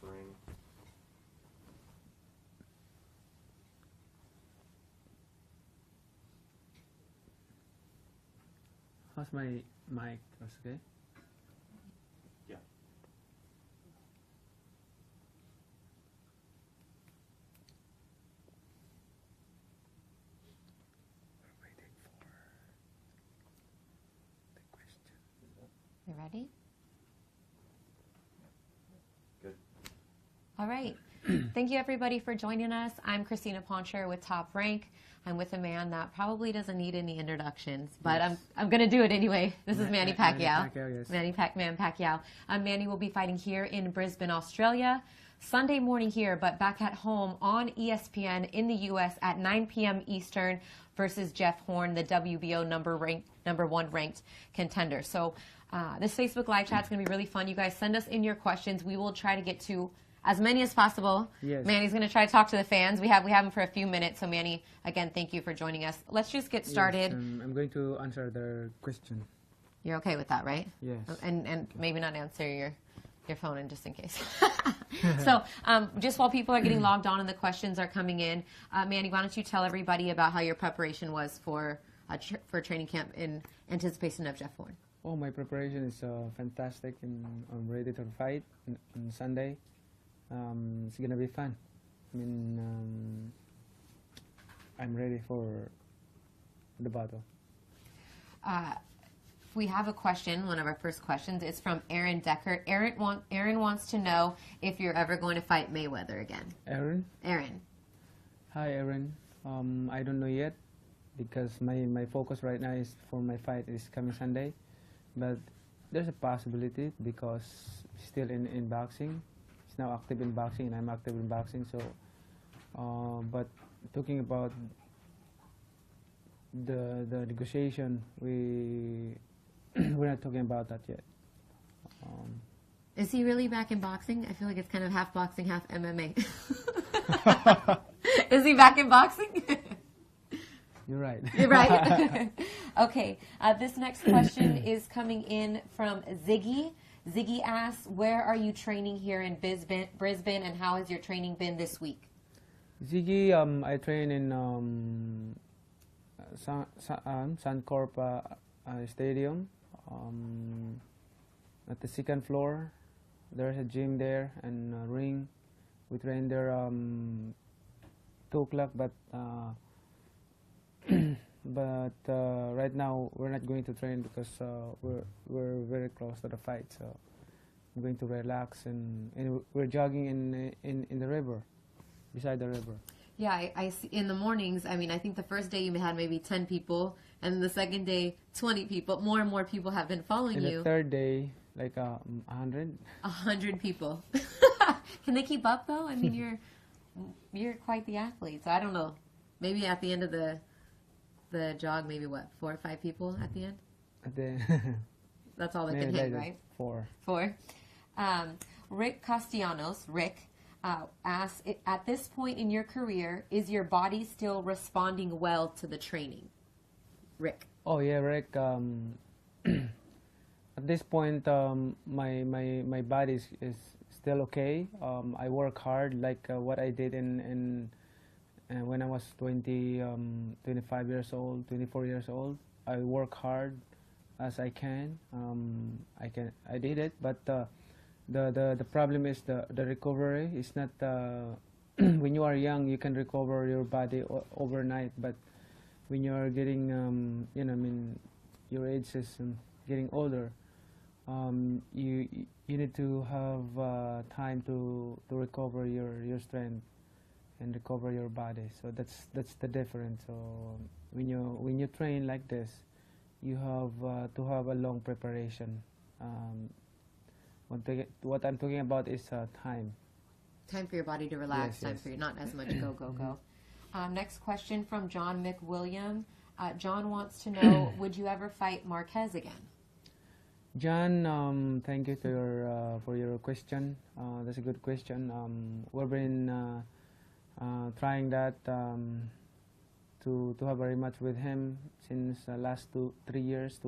the ring. How's my mic? That's okay? Yeah. We're waiting for the question. You ready? Good. All right. Thank you, everybody, for joining us. I'm Christina Poncher with Top Rank. I'm with a man that probably doesn't need any introductions, but Yes. I'm going to do it anyway. This is Manny Pacquiao. Manny Pacquiao, yes. Man Pacquiao. Manny will be fighting here in Brisbane, Australia, Sunday morning here, but back at home on ESPN in the U.S. at 9 p.m. Eastern versus Jeff Horn, the WBO number one ranked contender. So this Facebook Live chat is going to be really fun. You guys send us in your questions. We will try to get to as many as possible. Yes. Manny's going to try to talk to the fans. We have him for a few minutes. So Manny, again, thank you for joining us. Let's just get started. Yes, I'm going to answer their question. You're okay with that, right? Yes. And maybe not answer your phone in just in case. So just while people are getting logged on and the questions are coming in, Manny, why don't you tell everybody about how your preparation was for training camp in anticipation of Jeff Horn? Oh, my preparation is fantastic, and I'm ready to fight on Sunday. It's gonna be fun. I mean, I'm ready for the battle. We have a question, one of our first questions. It's from Aaron Decker. Aaron wants to know if you're ever going to fight Mayweather again. Aaron? Aaron. Hi, Aaron. I don't know yet because my focus right now is for my fight is coming Sunday. But there's a possibility because he's still in boxing. He's now active in boxing, and I'm active in boxing. So, but talking about the negotiation, we're not talking about that yet. Is he really back in boxing? I feel like it's kind of half boxing, half MMA. Is he back in boxing? You're right. You're right. Okay. This next question is coming in from Ziggy. Ziggy asks, where are you training here in Brisbane, and how has your training been this week? Ziggy, I train in Suncorp Stadium. At the second floor, there's a gym there and a ring. We train there 2 o'clock, but right now we're not going to train because we're very close to the fight. So I'm going to relax, and we're jogging in the river, beside the river. Yeah, I see in the mornings. I mean, I think the first day you had maybe 10 people, and the second day 20 people. More and more people have been following you. The third day, like 100. 100 people. Can they keep up though? I mean, you're quite the athlete. So I don't know. Maybe at the end of the jog, maybe what, 4 or 5 people at the end? That's all that can hit, right? 4. 4. Rick Castellanos, asks, at this point in your career, is your body still responding well to the training? Rick. Oh yeah, Rick. At this point, my body is still okay. I work hard, like what I did in when I was 25 years old, 24 years old. I work hard as I can. I did it, but the problem is the recovery is not. When you are young, you can recover your body overnight, but when you are getting, your age is getting older, you need to have time to recover your strength and recover your body. So that's the difference. So when you train like this, you have to have a long preparation. What I'm talking about is time. Time for your body to relax. Yes, time yes. for you, not as much go. Next question from John McWilliam. John wants to know, would you ever fight Marquez again? John, thank you for your question. That's a good question. We've been trying that to have a rematch with him since last 2 years,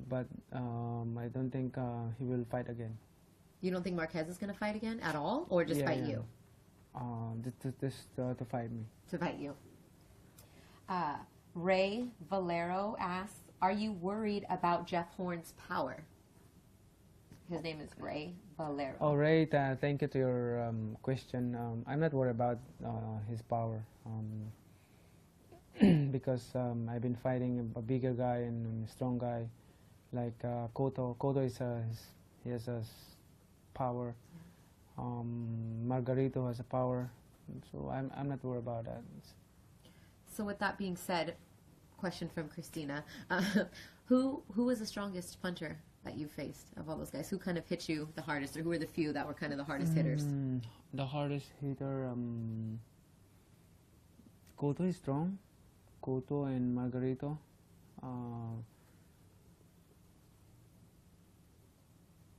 but I don't think he will fight again. You don't think Marquez is going to fight again at all, or just fight you? To fight me. To fight you. Ray Valero asks, are you worried about Jeff Horn's power? His name is Ray Valero. All right, thank you to your question. I'm not worried about his power because I've been fighting a bigger guy and a strong guy like Cotto. Cotto he has a power. Margarito has a power, so I'm not worried about that. So with that being said, question from Christina: who was the strongest puncher that you faced of all those guys? Who kind of hit you the hardest, or who were the few that were kind of the hardest hitters? The hardest hitter, Cotto is strong. Cotto and Margarito.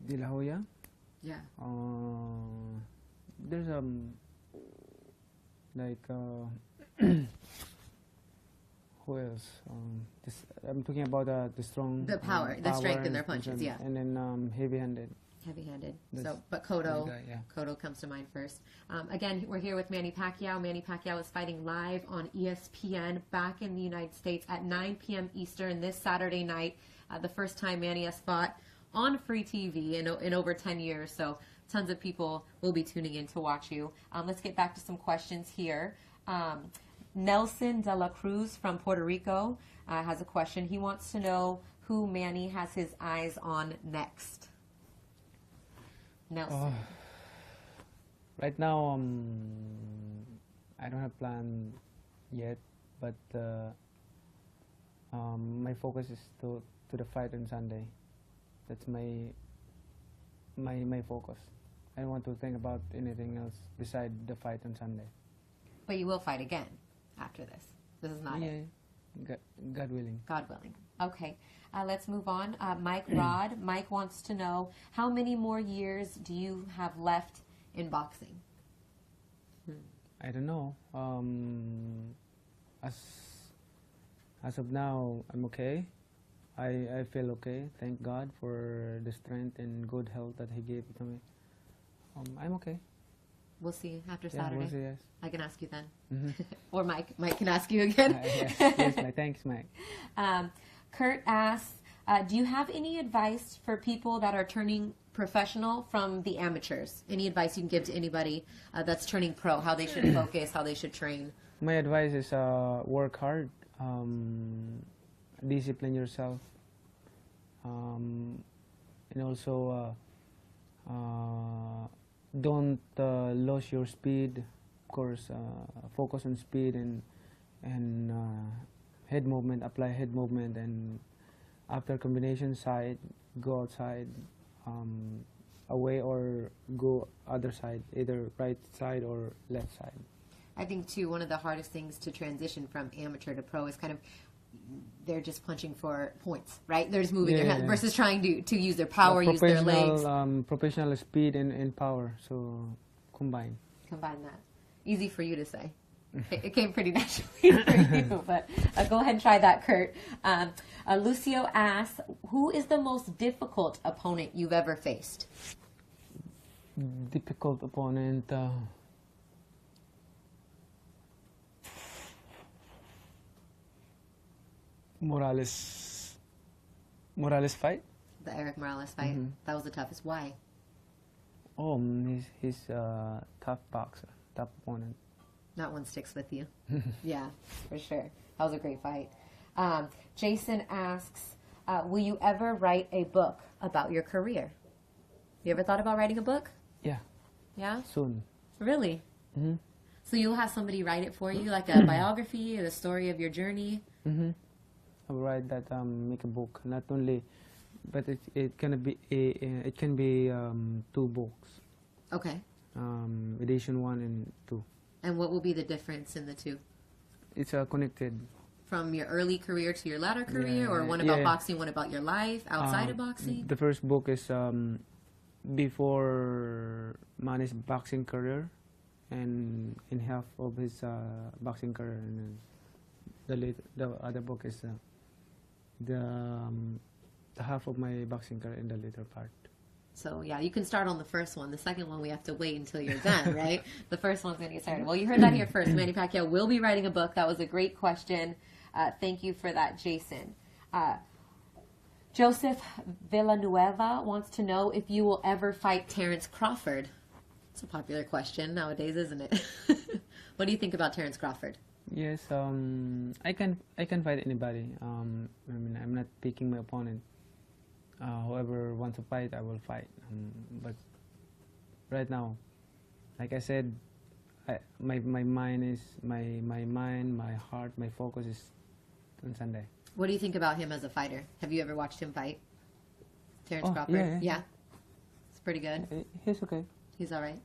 De La Hoya. Yeah. There's like who else? I'm talking about the strong. The power, the strength in their punches, yeah. And then heavy-handed. Heavy-handed. So, but Cotto, yeah. Cotto comes to mind first. Again, we're here with Manny Pacquiao. Manny Pacquiao is fighting live on ESPN back in the United States at 9 p.m. Eastern this Saturday night. The first time Manny has fought on free TV in over 10 years. So tons of people will be tuning in to watch you. Let's get back to some questions here. Nelson De La Cruz from Puerto Rico has a question. He wants to know who Manny has his eyes on next. Nelson. Right now, I don't have plan yet, but my focus is to the fight on Sunday. That's my focus. I don't want to think about anything else beside the fight on Sunday. But you will fight again after this. This is not it. God willing. God willing. Okay. Let's move on. Mike Rod. Mike wants to know, how many more years do you have left in boxing? I don't know. As of now, I'm okay. I feel okay. Thank God for the strength and good health that He gave to me. I'm okay. We'll see after Yeah, Saturday. we'll see, yes. I can ask you then. Mm-hmm. Or Mike can ask you again. Yes, Mike. Thanks, Mike. Kurt asks, do you have any advice for people that are turning professional from the amateurs? Any advice you can give to anybody that's turning pro, how they should focus, how they should train? My advice is work hard, discipline yourself, and also don't lose your speed. Of course, focus on speed and head movement. Apply head movement, and after combination side, go outside, away or go other side, either right side or left side. I think too, one of the hardest things to transition from amateur to pro is kind of they're just punching for points, right? They're just moving their hands versus trying to use their power, use their legs. Professional speed and power, so combine. Combine that. Easy for you to say. It came pretty naturally for you, but go ahead and try that, Kurt. Lucio asks, who is the most difficult opponent you've ever faced? Difficult opponent. Morales fight? The Eric Morales fight? Mm-hmm. That was the toughest. Why? Oh, he's a tough boxer, tough opponent. That one sticks with you. Yeah, for sure. That was a great fight. Jason asks, will you ever write a book about your career? You ever thought about writing a book? Yeah. Yeah? Soon. Really? Mm-hmm. So you'll have somebody write it for you, like a biography or the story of your journey? Mm-hmm. I'll write that, make a book. Not only, but it can be it can be 2 books. Okay. Edition 1 and 2. And what will be the difference in the 2? It's connected. From your early career to your latter career, or one about boxing, one about your life outside of boxing? The first book is before Manny's boxing career, and in half of his boxing career, and the other book is the half of my boxing career in the later part. So yeah, you can start on the first one. The second one we have to wait until you're done, right? The first one's gonna get started. Well, you heard that here first. Manny Pacquiao will be writing a book. That was a great question. Thank you for that, Jason. Joseph Villanueva wants to know if you will ever fight Terrence Crawford. It's a popular question nowadays, isn't it? What do you think about Terrence Crawford? Yes, I can fight anybody. I mean, I'm not picking my opponent. Whoever wants to fight, I will fight. But right now, like I said, my mind is my mind, my heart, my focus is on Sunday. What do you think about him as a fighter? Have you ever watched him fight? Terrence Crawford? Yeah. It's pretty good. He's okay. He's all right.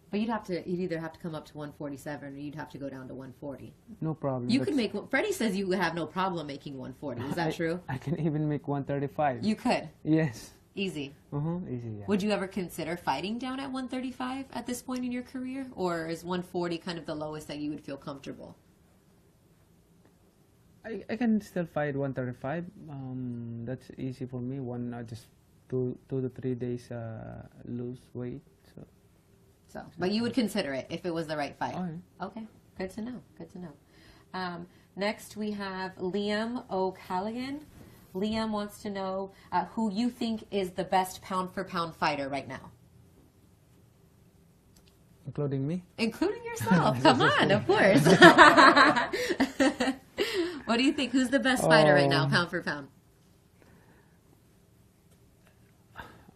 But you'd either have to come up to 147 or you'd have to go down to 140. No problem. You could make. Freddie says you would have no problem making 140. Is that true? I can even make 135. You could. Yes. Easy. Easy. Yeah. Would you ever consider fighting down at 135 at this point in your career, or is 140 kind of the lowest that you would feel comfortable? I can still fight 135. That's easy for me. Just 2 to 3 days lose weight. So, but you would consider it if it was the right fight. Oh, yeah. Okay, good to know. Good to know. Next, we have Liam O'Callaghan. Liam wants to know who you think is the best pound-for-pound fighter right now. Including me? Including yourself. Come on, of course. What do you think? Who's the best fighter right now, pound for pound?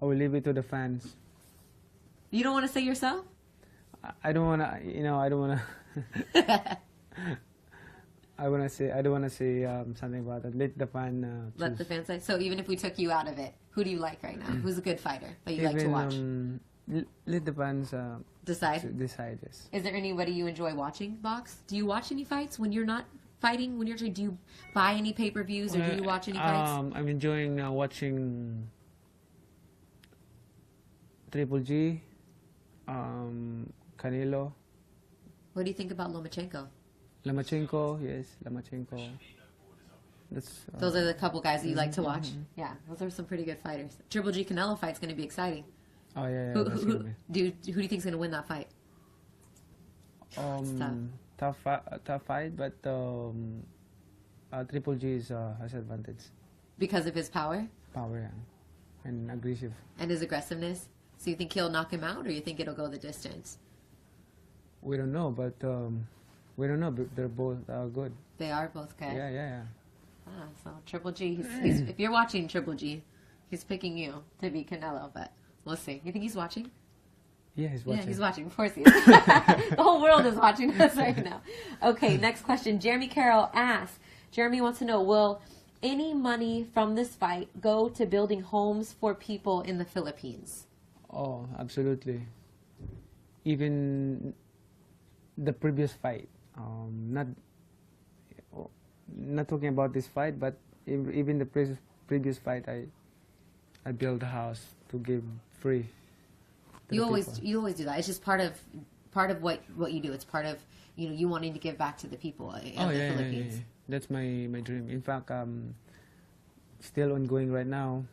I will leave it to the fans. You don't want to say yourself? I don't want to, I don't want to. I don't want to say something about it. Let the fan choose. Let the fans say. So even if we took you out of it, who do you like right now? Who's a good fighter that you like to watch? Let the fans Decide? Decide, yes. Is there anybody you enjoy watching box? Do you watch any fights when you're not fighting? When you're do you buy any pay-per-views or do you watch any fights? I'm enjoying watching Triple G, Canelo. What do you think about Lomachenko? Lomachenko, yes, Lomachenko. Those are the couple guys that you like to watch? Yeah, those are some pretty good fighters. Triple G Canelo fight's going to be exciting. Oh, yeah. Who do you think is going to win that fight? Tough fight, but Triple G has advantage. Because of his power? Power, yeah. And aggressive. And his aggressiveness? So you think he'll knock him out, or you think it'll go the distance? We don't know, but but they're both good. They are both good? Yeah. So Triple G, he's, if you're watching Triple G, he's picking you to be Canelo, but we'll see. You think he's watching? Yeah, he's watching. Yeah, he's watching. Of course he is. The whole world is watching us right now. Okay, next question. Jeremy Carroll asks, Jeremy wants to know, will any money from this fight go to building homes for people in the Philippines? Oh, absolutely. Even the previous fight, not talking about this fight, but even the previous fight, I built a house to give free. You always do that. It's just part of what you do. It's part of you wanting to give back to the people of the Philippines. Yeah. That's my dream. In fact, still ongoing right now.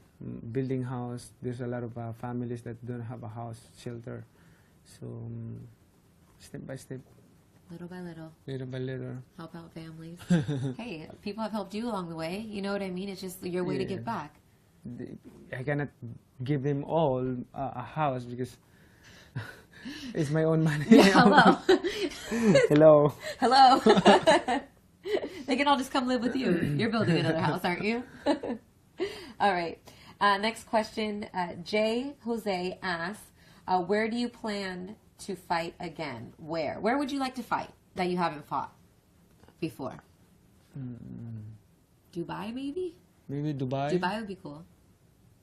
Building house. There's a lot of families that don't have a house, shelter. So step by step. Little by little. Little by little. Help out families. Hey, people have helped you along the way. You know what I mean? It's just your way to give back. I cannot give them all a house because it's my own money. Yeah, hello. Hello. They can all just come live with you. You're building another house, aren't you? All right. Next question. Jay Jose asks, where do you plan to fight again? Where? Where would you like to fight that you haven't fought before? Dubai, maybe? Maybe Dubai. Dubai would be cool.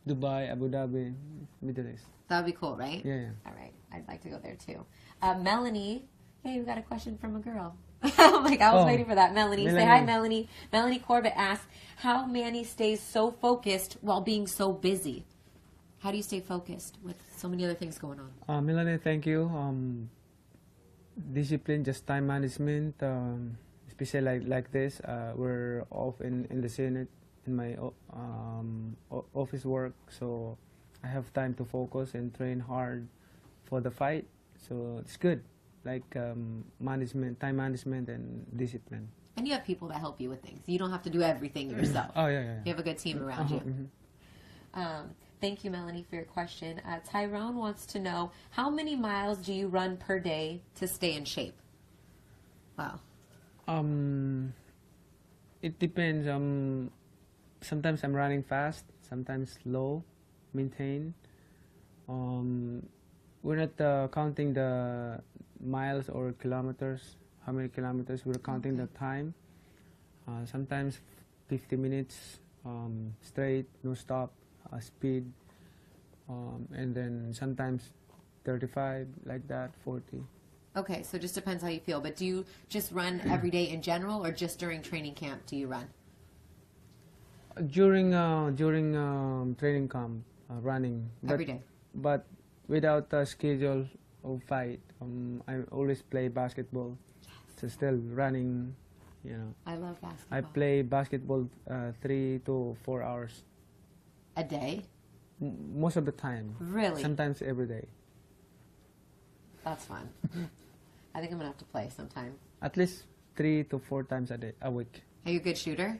Dubai, Abu Dhabi, Middle East. That would be cool, right? Yeah. All right. I'd like to go there too. Melanie. Hey, we got a question from a girl. I'm like, I was waiting for that. Melanie. Say hi, Melanie. Melanie Corbett asks, how Manny stays so focused while being so busy? How do you stay focused with so many other things going on? Melanie, thank you. Discipline, just time management, especially like this. We're off in the Senate in my office work, so I have time to focus and train hard for the fight. So it's good, like management, time management, and discipline. And you have people that help you with things. You don't have to do everything yourself. Oh yeah, yeah. You have a good team around you. Mhm. Thank you, Melanie, for your question. Tyrone wants to know, how many miles do you run per day to stay in shape? Wow. It depends. Sometimes I'm running fast, sometimes slow, maintain. We're not counting the miles or kilometers, how many kilometers. We're counting the time. Sometimes 50 minutes straight, no stop, speed. And then sometimes 35, like that, 40. Okay, so it just depends how you feel. But do you just run every day in general, or just during training camp do you run? During training camp, running. Every day. But without a schedule of fight, I always play basketball. So still running, you know. I love basketball. I play basketball 3 to 4 hours. A day? Most of the time. Really? Sometimes every day. That's fun. I think I'm going to have to play sometime. At least 3 to 4 times a week. Are you a good shooter?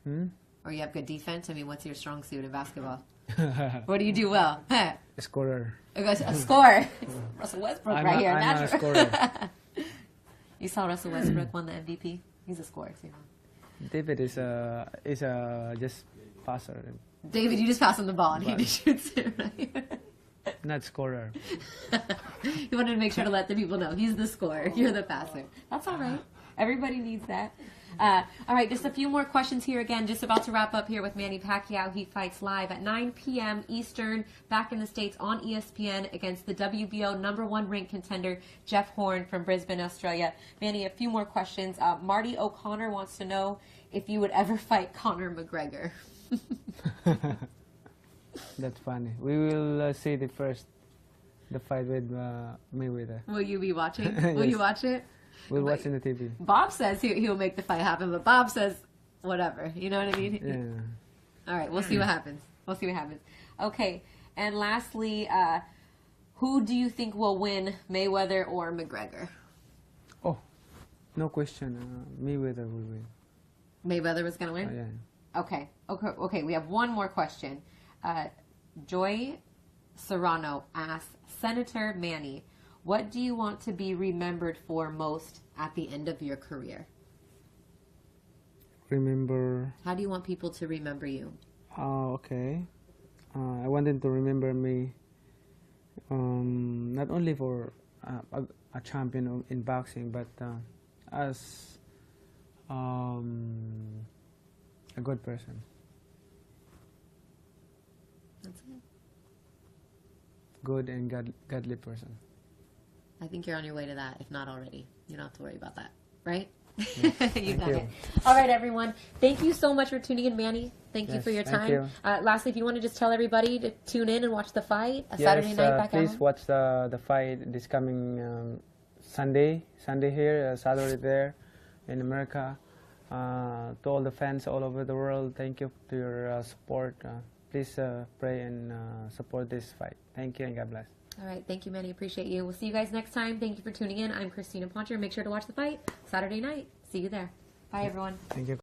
Hmm? Or you have good defense? I mean, what's your strong suit in basketball? What do you do well? A scorer. A score. Russell Westbrook right here. I'm not a Natural. scorer. You saw Russell Westbrook won the MVP? He's a scorer too. David is a just passer, David, you just pass him the ball and he just shoots it, right? not scorer. You wanted to make sure to let the people know he's the scorer, you're the passer. That's all right. Everybody needs that. All right, just a few more questions here. Again, just about to wrap up here with Manny Pacquiao. He fights live at 9 p.m. Eastern back in the States on ESPN against the WBO #1 ranked contender, Jeff Horn from Brisbane, Australia. Manny, a few more questions. Marty O'Connor wants to know if you would ever fight Conor McGregor. That's funny. We will see the fight with Mayweather. Will you be watching? Will you watch it? We'll watch on the TV. Bob says he'll make the fight happen, but Bob says whatever. You know what I mean? Yeah. All right, we'll see what happens. We'll see what happens. Okay, and lastly, who do you think will win, Mayweather or McGregor? Oh, no question. Mayweather will win. Mayweather was going to win? Yeah. Okay, we have one more question. Joy Serrano asks, Senator Manny, what do you want to be remembered for most at the end of your career? Remember. How do you want people to remember you? Okay. I want them to remember me not only for a champion in boxing, but as a good person. That's it. Good and godly person. I think you're on your way to that, if not already. You don't have to worry about that, right? Yes. You've done you. it. All right, everyone. Thank you so much for tuning in, Manny. Thank you Yes, for your thank time. you. Lastly, if you want to just tell everybody to tune in and watch the fight, Saturday night back at please home. watch the fight this coming Sunday here, Saturday there in America. To all the fans all over the world, thank you to your support. Please pray and support this fight. Thank you and God bless. All right. Thank you, Manny. Appreciate you. We'll see you guys next time. Thank you for tuning in. I'm Christina Poncher. Make sure to watch the fight Saturday night. See you there. Bye, everyone. Thank you.